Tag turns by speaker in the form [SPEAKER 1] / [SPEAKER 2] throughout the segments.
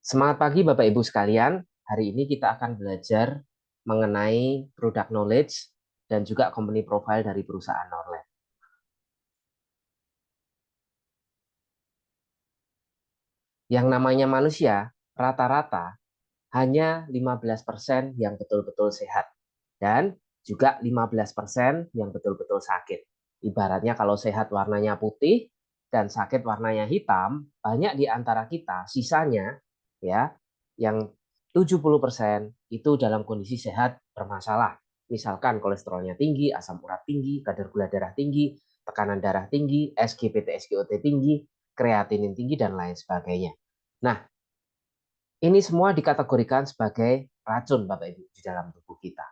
[SPEAKER 1] Semangat pagi Bapak Ibu sekalian. Hari ini kita akan belajar mengenai product knowledge dan juga company profile dari perusahaan Norland. Yang namanya manusia, rata-rata hanya 15% yang betul-betul sehat dan juga 15% yang betul-betul sakit. Ibaratnya kalau sehat warnanya putih dan sakit warnanya hitam, banyak di antara kita sisanya ya yang 70% itu dalam kondisi sehat bermasalah. Misalkan kolesterolnya tinggi, asam urat tinggi, kadar gula darah tinggi, tekanan darah tinggi, SGPT, SGOT tinggi, kreatinin tinggi dan lain sebagainya. Nah, ini semua dikategorikan sebagai racun Bapak Ibu di dalam tubuh kita.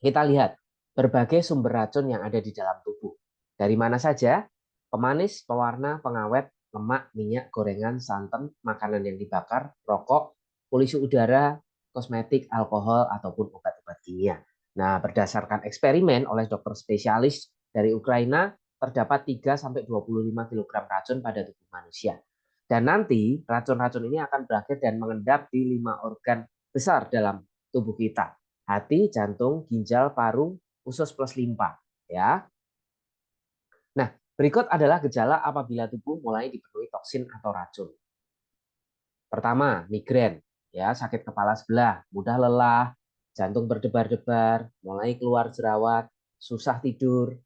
[SPEAKER 1] Kita lihat berbagai sumber racun yang ada di dalam tubuh. Dari mana saja? Pemanis, pewarna, pengawet, lemak, minyak, gorengan, santan, makanan yang dibakar, rokok, polusi udara, kosmetik, alkohol, ataupun obat-obat kimia. Nah, berdasarkan eksperimen oleh dokter spesialis dari Ukraina, terdapat 3-25 kg racun pada tubuh manusia. Dan nanti racun-racun ini akan berakhir dan mengendap di 5 organ besar dalam tubuh kita. Hati, jantung, ginjal, paru, usus plus limpa. Ya. Nah, berikut adalah gejala apabila tubuh mulai dipenuhi toksin atau racun. Pertama, migrain, ya, sakit kepala sebelah, mudah lelah, jantung berdebar-debar, mulai keluar jerawat, susah tidur,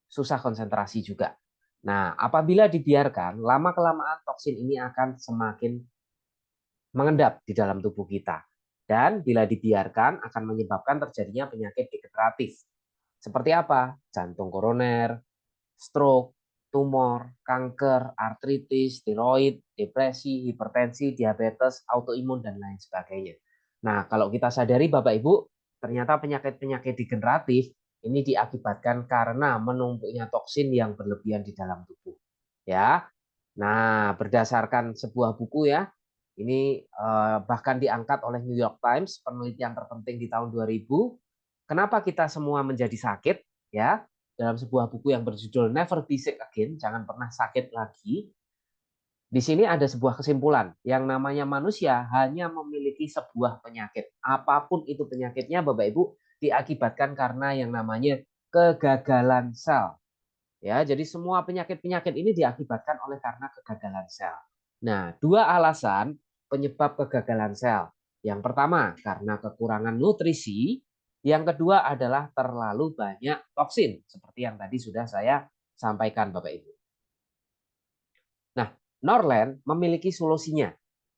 [SPEAKER 1] susah konsentrasi juga. Nah, apabila dibiarkan, lama-kelamaan toksin ini akan semakin mengendap di dalam tubuh kita. Dan bila dibiarkan akan menyebabkan terjadinya penyakit degeneratif. Seperti apa? Jantung koroner, stroke, tumor, kanker, artritis, tiroid, depresi, hipertensi, diabetes, autoimun, dan lain sebagainya. Nah, kalau kita sadari Bapak Ibu, ternyata penyakit-penyakit degeneratif ini diakibatkan karena menumpuknya toksin yang berlebihan di dalam tubuh. Ya. Nah, berdasarkan sebuah buku ya, ini bahkan diangkat oleh New York Times, penelitian terpenting di tahun 2000. Kenapa kita semua menjadi sakit? Ya, dalam sebuah buku yang berjudul Never Be Sick Again, jangan pernah sakit lagi. Di sini ada sebuah kesimpulan, yang namanya manusia hanya memiliki sebuah penyakit. Apapun itu penyakitnya, Bapak Ibu, diakibatkan karena yang namanya kegagalan sel. Ya, jadi semua penyakit-penyakit ini diakibatkan oleh karena kegagalan sel. Nah, dua alasan penyebab kegagalan sel. Yang pertama, karena kekurangan nutrisi. Yang kedua adalah terlalu banyak toksin, seperti yang tadi sudah saya sampaikan, Bapak Ibu. Nah, Norland memiliki solusinya.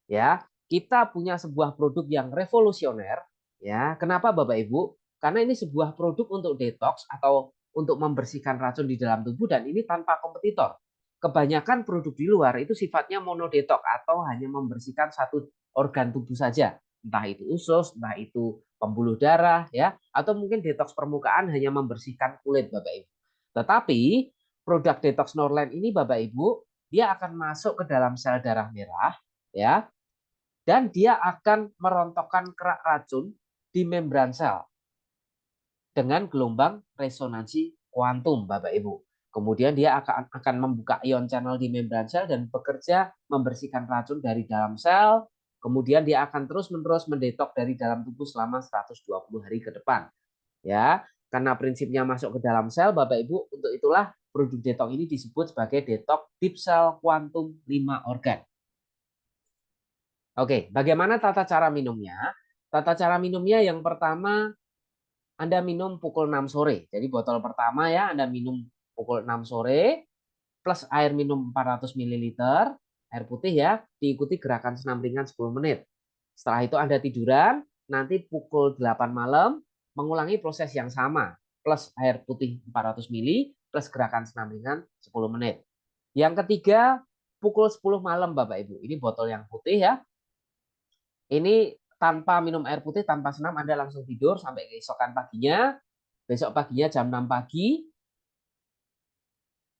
[SPEAKER 1] Ya, kita punya sebuah produk yang revolusioner. Ya, kenapa Bapak Ibu? Karena ini sebuah produk untuk detox atau untuk membersihkan racun di dalam tubuh dan ini tanpa kompetitor. Kebanyakan produk di luar itu sifatnya monodetox atau hanya membersihkan satu organ tubuh saja. Entah itu usus, entah itu pembuluh darah, ya, atau mungkin detox permukaan hanya membersihkan kulit, Bapak Ibu. Tetapi produk detox Norland ini, Bapak Ibu, dia akan masuk ke dalam sel darah merah, ya, dan dia akan merontokkan kerak racun di membran sel dengan gelombang resonansi kuantum, Bapak Ibu. Kemudian dia akan membuka ion channel di membran sel dan bekerja membersihkan racun dari dalam sel. Kemudian dia akan terus-menerus mendetok dari dalam tubuh selama 120 hari ke depan. Ya, karena prinsipnya masuk ke dalam sel, Bapak Ibu, untuk itulah produk detok ini disebut sebagai detok deep cell quantum 5 organ. Oke, bagaimana tata cara minumnya? Tata cara minumnya yang pertama, Anda minum pukul 6 sore. Jadi botol pertama ya, Anda minum pukul 6 sore, plus air minum 400 ml, air putih ya, diikuti gerakan senam ringan 10 menit. Setelah itu Anda tiduran, nanti pukul 8 malam, mengulangi proses yang sama, plus air putih 400 ml, plus gerakan senam ringan 10 menit. Yang ketiga, pukul 10 malam Bapak Ibu. Ini botol yang putih ya, ini tanpa minum air putih, tanpa senam, Anda langsung tidur sampai keesokan paginya. Besok paginya jam 6 pagi,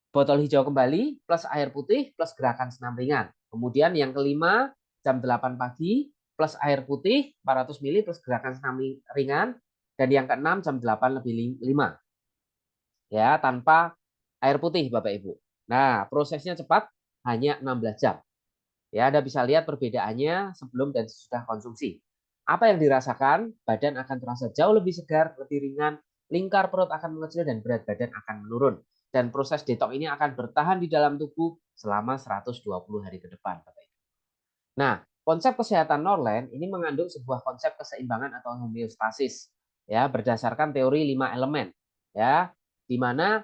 [SPEAKER 1] botol hijau kembali, plus air putih, plus gerakan senam ringan. Kemudian yang kelima, jam 8 pagi, plus air putih, 400 ml, plus gerakan senam ringan. Dan yang keenam, jam 8 lebih 5. Ya, tanpa air putih, Bapak Ibu. Nah, prosesnya cepat, hanya 16 jam. Ya, Anda bisa lihat perbedaannya sebelum dan sesudah konsumsi. Apa yang dirasakan? Badan akan terasa jauh lebih segar, lebih ringan, lingkar perut akan mengecil dan berat badan akan menurun. Dan proses detox ini akan bertahan di dalam tubuh selama 120 hari ke depan. Nah, konsep kesehatan Norland ini mengandung sebuah konsep keseimbangan atau homeostasis ya berdasarkan teori 5 elemen ya di mana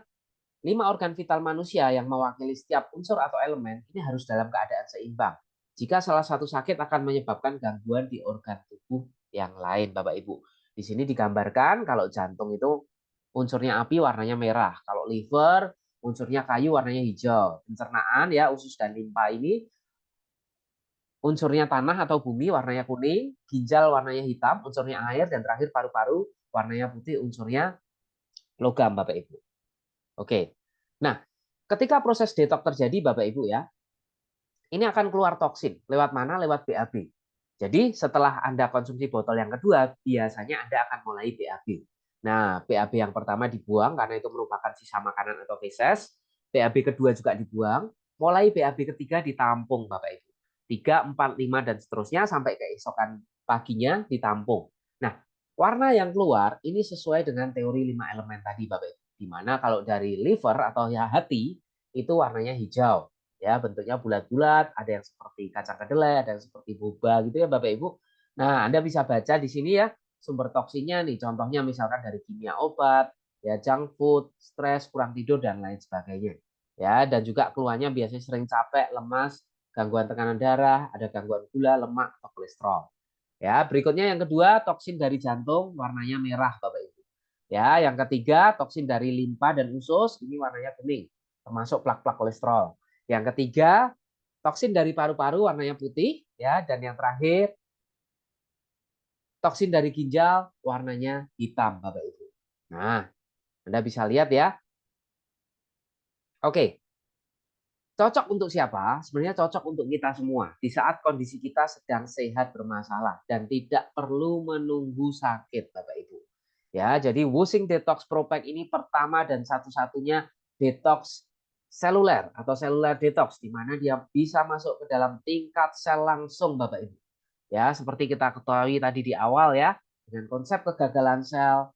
[SPEAKER 1] 5 organ vital manusia yang mewakili setiap unsur atau elemen ini harus dalam keadaan seimbang. Jika salah satu sakit akan menyebabkan gangguan di organ tubuh yang lain, Bapak Ibu. Di sini digambarkan kalau jantung itu unsurnya api warnanya merah, kalau liver unsurnya kayu warnanya hijau. Pencernaan ya usus dan limpa ini unsurnya tanah atau bumi warnanya kuning, ginjal warnanya hitam, unsurnya air, dan terakhir paru-paru warnanya putih, unsurnya logam, Bapak Ibu. Oke. Nah, ketika proses detox terjadi, Bapak Ibu ya, ini akan keluar toksin. Lewat mana? Lewat BAB. Jadi setelah Anda konsumsi botol yang kedua, biasanya Anda akan mulai BAB. Nah, BAB yang pertama dibuang karena itu merupakan sisa makanan atau feses. BAB kedua juga dibuang. Mulai BAB ketiga ditampung, Bapak Ibu. 3, 4, 5, dan seterusnya sampai keesokan paginya ditampung. Nah, warna yang keluar ini sesuai dengan teori 5 elemen tadi, Bapak Ibu. Di mana kalau dari liver atau ya hati, itu warnanya hijau ya bentuknya bulat-bulat, ada yang seperti kacang kedelai, ada yang seperti boba gitu ya Bapak Ibu. Nah, Anda bisa baca di sini ya sumber toksinnya nih, contohnya misalkan dari kimia obat, ya junk food, stres, kurang tidur dan lain sebagainya. Ya, dan juga keluarnya biasanya sering capek, lemas, gangguan tekanan darah, ada gangguan gula, lemak atau kolesterol. Ya, berikutnya yang kedua toksin dari jantung warnanya merah Bapak Ibu. Ya, yang ketiga toksin dari limpa dan usus ini warnanya kuning, termasuk plak-plak kolesterol. Yang ketiga, toksin dari paru-paru warnanya putih ya dan yang terakhir toksin dari ginjal warnanya hitam Bapak Ibu. Nah, Anda bisa lihat ya. Oke, cocok untuk siapa? Sebenarnya cocok untuk kita semua di saat kondisi kita sedang sehat bermasalah dan tidak perlu menunggu sakit Bapak Ibu. Ya, jadi Wusing Detox Pro Pack ini pertama dan satu-satunya detox seluler atau seluler detox di mana dia bisa masuk ke dalam tingkat sel langsung Bapak Ibu. Ya, seperti kita ketahui tadi di awal ya, dengan konsep kegagalan sel,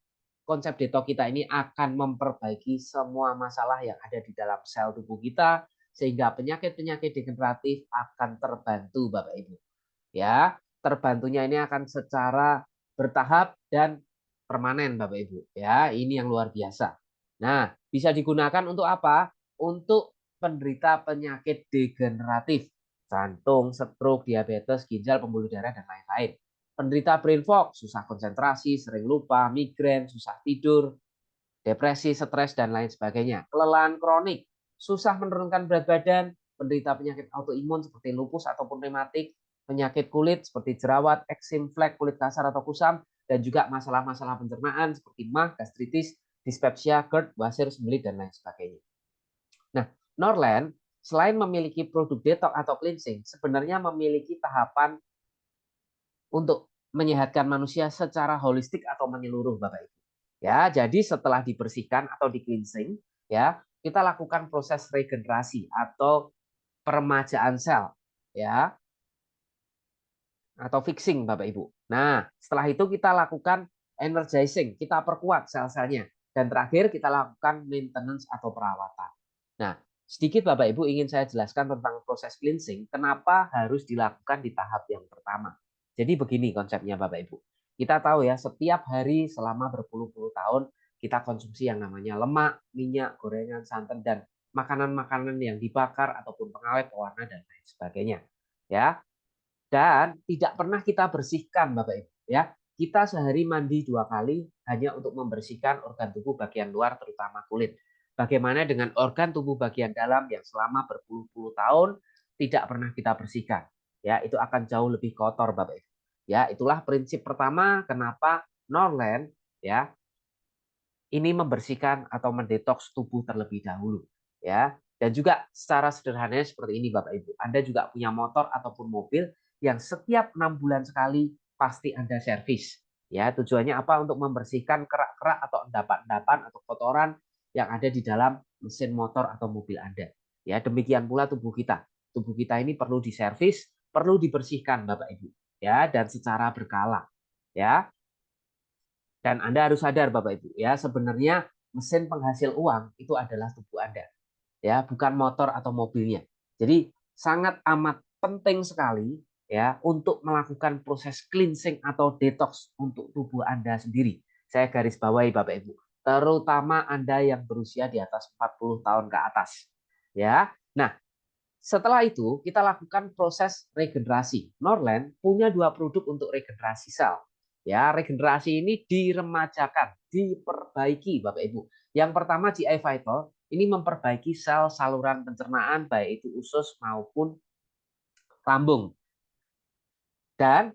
[SPEAKER 1] konsep detox kita ini akan memperbaiki semua masalah yang ada di dalam sel tubuh kita sehingga penyakit-penyakit degeneratif akan terbantu Bapak Ibu. Ya, terbantunya ini akan secara bertahap dan permanen Bapak Ibu. Ya, ini yang luar biasa. Nah, bisa digunakan untuk apa? Untuk penderita penyakit degeneratif jantung, stroke, diabetes, ginjal, pembuluh darah, dan lain-lain. Penderita brain fog, susah konsentrasi, sering lupa, migrain, susah tidur, depresi, stres, dan lain sebagainya. Kelelahan kronik, susah menurunkan berat badan, penderita penyakit autoimun seperti lupus ataupun rematik, penyakit kulit seperti jerawat, eksim, flek, kulit kasar atau kusam, dan juga masalah-masalah pencernaan seperti MAH, gastritis, dispepsia, GERD, wasir, sembelit, dan lain sebagainya. Nah, Norland selain memiliki produk detox atau cleansing, sebenarnya memiliki tahapan untuk menyehatkan manusia secara holistik atau menyeluruh, Bapak Ibu. Ya, jadi setelah dibersihkan atau di cleansing, ya, kita lakukan proses regenerasi atau peremajaan sel, ya, atau fixing, Bapak Ibu. Nah, setelah itu kita lakukan energizing, kita perkuat sel-selnya. Dan terakhir kita lakukan maintenance atau perawatan. Nah, sedikit Bapak Ibu ingin saya jelaskan tentang proses cleansing, kenapa harus dilakukan di tahap yang pertama. Jadi begini konsepnya Bapak Ibu. Kita tahu ya, setiap hari selama berpuluh-puluh tahun kita konsumsi yang namanya lemak, minyak, gorengan, santan, dan makanan-makanan yang dibakar ataupun pengawet, pewarna, dan lain sebagainya. Ya, dan tidak pernah kita bersihkan Bapak Ibu ya. Kita sehari mandi 2 kali hanya untuk membersihkan organ tubuh bagian luar terutama kulit. Bagaimana dengan organ tubuh bagian dalam yang selama berpuluh-puluh tahun tidak pernah kita bersihkan? Ya, itu akan jauh lebih kotor Bapak Ibu. Ya, itulah prinsip pertama kenapa Norland ya ini membersihkan atau mendetoks tubuh terlebih dahulu ya. Dan juga secara sederhananya seperti ini Bapak Ibu. Anda juga punya motor ataupun mobil yang setiap 6 bulan sekali pasti Anda servis. Ya, tujuannya apa? Untuk membersihkan kerak-kerak atau endapan-endapan atau kotoran yang ada di dalam mesin motor atau mobil Anda. Ya, demikian pula tubuh kita. tubuh kita ini perlu diservis, perlu dibersihkan Bapak Ibu, ya, dan secara berkala, ya. Dan Anda harus sadar Bapak Ibu, ya, sebenarnya mesin penghasil uang itu adalah tubuh Anda, ya, bukan motor atau mobilnya. Jadi sangat amat penting sekali ya untuk melakukan proses cleansing atau detox untuk tubuh Anda sendiri. Saya garis bawahi Bapak Ibu, terutama Anda yang berusia di atas 40 tahun ke atas. Ya. Nah, setelah itu kita lakukan proses regenerasi. Norland punya 2 produk untuk regenerasi sel. Ya, regenerasi ini diremajakan, diperbaiki Bapak Ibu. Yang pertama GI Vital ini memperbaiki sel saluran pencernaan baik itu usus maupun lambung. Dan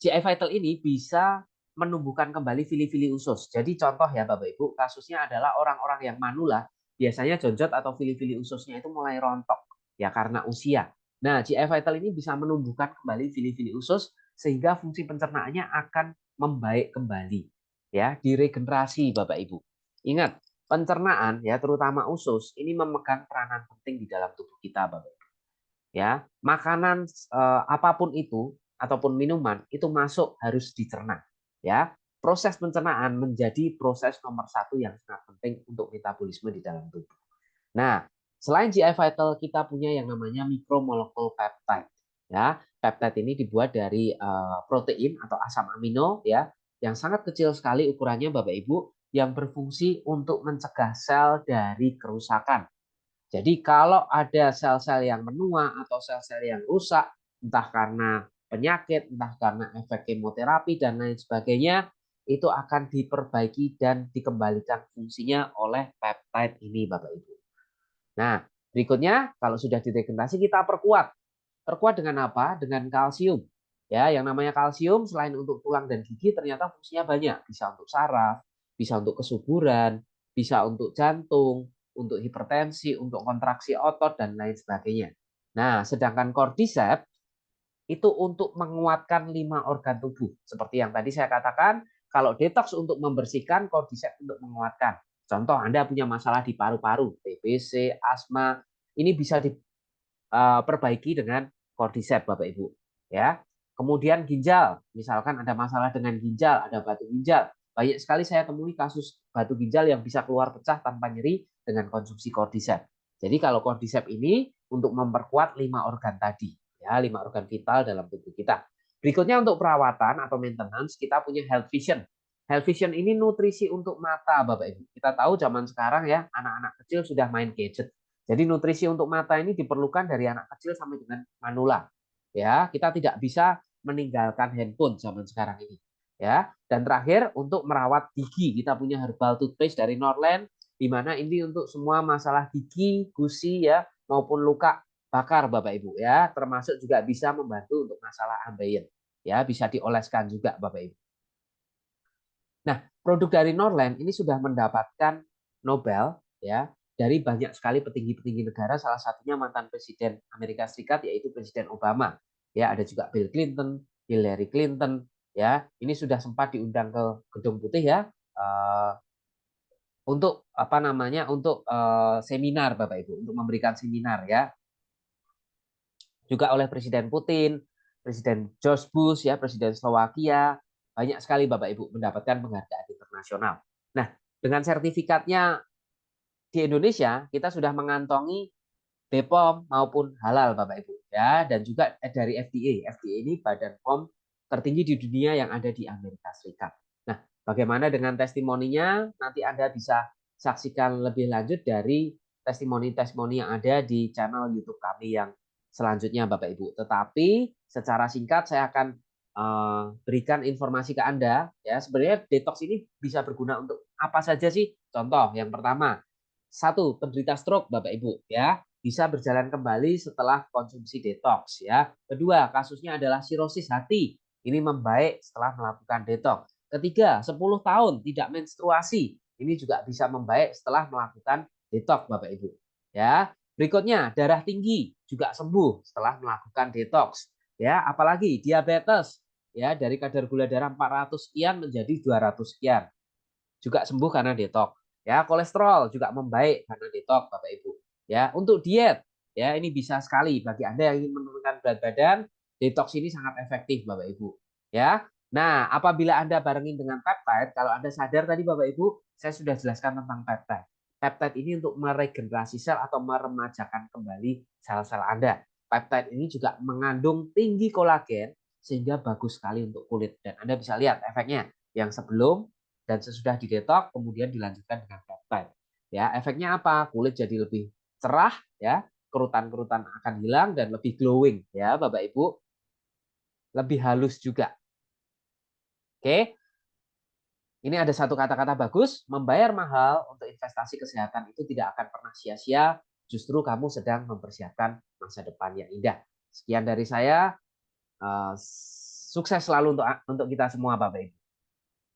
[SPEAKER 1] GI Vital ini bisa menumbuhkan kembali fili-fili usus. Jadi contoh ya Bapak Ibu, kasusnya adalah orang-orang yang manula, biasanya jonjot atau fili-fili ususnya itu mulai rontok ya karena usia. Nah, GI Vital ini bisa menumbuhkan kembali fili-fili usus sehingga fungsi pencernaannya akan membaik kembali. Ya, diregenerasi Bapak Ibu. Ingat, pencernaan ya terutama usus ini memegang peranan penting di dalam tubuh kita Bapak Ibu. Ya, makanan apapun itu ataupun minuman itu masuk harus dicerna. Ya, proses pencernaan menjadi proses nomor 1 yang sangat penting untuk metabolisme di dalam tubuh. Nah, selain GI Vital kita punya yang namanya micromolekul peptide. Ya, peptide ini dibuat dari protein atau asam amino ya yang sangat kecil sekali ukurannya Bapak Ibu yang berfungsi untuk mencegah sel dari kerusakan. Jadi kalau ada sel-sel yang menua atau sel-sel yang rusak, entah karena penyakit, entah karena efek kemoterapi dan lain sebagainya, itu akan diperbaiki dan dikembalikan fungsinya oleh peptide ini Bapak Ibu. Nah, berikutnya kalau sudah diregenerasi kita perkuat. Perkuat dengan apa? Dengan kalsium. Ya, yang namanya kalsium selain untuk tulang dan gigi ternyata fungsinya banyak. Bisa untuk saraf, bisa untuk kesuburan, bisa untuk jantung, untuk hipertensi, untuk kontraksi otot dan lain sebagainya. Nah, sedangkan cordyceps itu untuk menguatkan 5 organ tubuh. Seperti yang tadi saya katakan, kalau detox untuk membersihkan, cordyceps untuk menguatkan. Contoh Anda punya masalah di paru-paru, TBC, asma, ini bisa diperbaiki dengan cordyceps Bapak Ibu. Ya. Kemudian ginjal, misalkan ada masalah dengan ginjal, ada batu ginjal. Banyak sekali saya temui kasus batu ginjal yang bisa keluar pecah tanpa nyeri dengan konsumsi cordyceps. Jadi kalau cordyceps ini untuk memperkuat 5 organ tadi, ya 5 organ vital dalam tubuh kita. Berikutnya untuk perawatan atau maintenance kita punya Health Vision. Health Vision ini nutrisi untuk mata Bapak Ibu. Kita tahu zaman sekarang ya anak-anak kecil sudah main gadget. Jadi nutrisi untuk mata ini diperlukan dari anak kecil sampai dengan manula. Ya, kita tidak bisa meninggalkan handphone zaman sekarang ini. Ya, dan terakhir untuk merawat gigi kita punya herbal toothpaste dari Norland di mana ini untuk semua masalah gigi, gusi ya maupun luka bakar Bapak Ibu ya, termasuk juga bisa membantu untuk masalah ambeien. Ya, bisa dioleskan juga Bapak Ibu. Nah, produk dari Norland ini sudah mendapatkan Nobel ya dari banyak sekali petinggi-petinggi negara, salah satunya mantan Presiden Amerika Serikat yaitu Presiden Obama. Ya, ada juga Bill Clinton, Hillary Clinton ya. Ini sudah sempat diundang ke Gedung Putih ya untuk apa namanya? Untuk seminar Bapak Ibu, untuk memberikan seminar ya. Juga oleh Presiden Putin, Presiden George Bush ya, Presiden Slovakia, banyak sekali Bapak Ibu mendapatkan penghargaan internasional. Nah, dengan sertifikatnya di Indonesia kita sudah mengantongi BPOM maupun halal Bapak Ibu ya, dan juga dari FDA. FDA ini badan POM tertinggi di dunia yang ada di Amerika Serikat. Nah, bagaimana dengan testimoninya? Nanti Anda bisa saksikan lebih lanjut dari testimoni-testimoni yang ada di channel YouTube kami yang selanjutnya Bapak Ibu. Tetapi secara singkat saya akan berikan informasi ke Anda ya. Sebenarnya detox ini bisa berguna untuk apa saja sih? Contoh yang pertama, satu, penderita stroke Bapak Ibu ya bisa berjalan kembali setelah konsumsi detox ya. Kedua, kasusnya adalah sirosis hati. Ini membaik setelah melakukan detox. Ketiga, 10 tahun tidak menstruasi. Ini juga bisa membaik setelah melakukan detox Bapak Ibu. Ya. Berikutnya, darah tinggi juga sembuh setelah melakukan detox. Ya, apalagi diabetes ya dari kadar gula darah 400 sekian menjadi 200 sekian. Juga sembuh karena detox. Ya, kolesterol juga membaik karena detox Bapak Ibu. Ya, untuk diet ya. Ini bisa sekali bagi Anda yang ingin menurunkan berat badan, detox ini sangat efektif Bapak Ibu, ya. Nah, apabila Anda barengin dengan peptide, kalau Anda sadar tadi Bapak Ibu, saya sudah jelaskan tentang peptide. Peptide ini untuk meregenerasi sel atau meremajakan kembali sel-sel Anda. Peptide ini juga mengandung tinggi kolagen sehingga bagus sekali untuk kulit, dan Anda bisa lihat efeknya yang sebelum dan sesudah didetok kemudian dilanjutkan dengan peptide. Ya, efeknya apa? Kulit jadi lebih cerah ya, kerutan-kerutan akan hilang dan lebih glowing ya Bapak Ibu, lebih halus juga. Oke. Ini ada satu kata-kata bagus, membayar mahal untuk investasi kesehatan itu tidak akan pernah sia-sia, justru kamu sedang mempersiapkan masa depan yang indah. Sekian dari saya, sukses selalu untuk kita semua Bapak Ibu.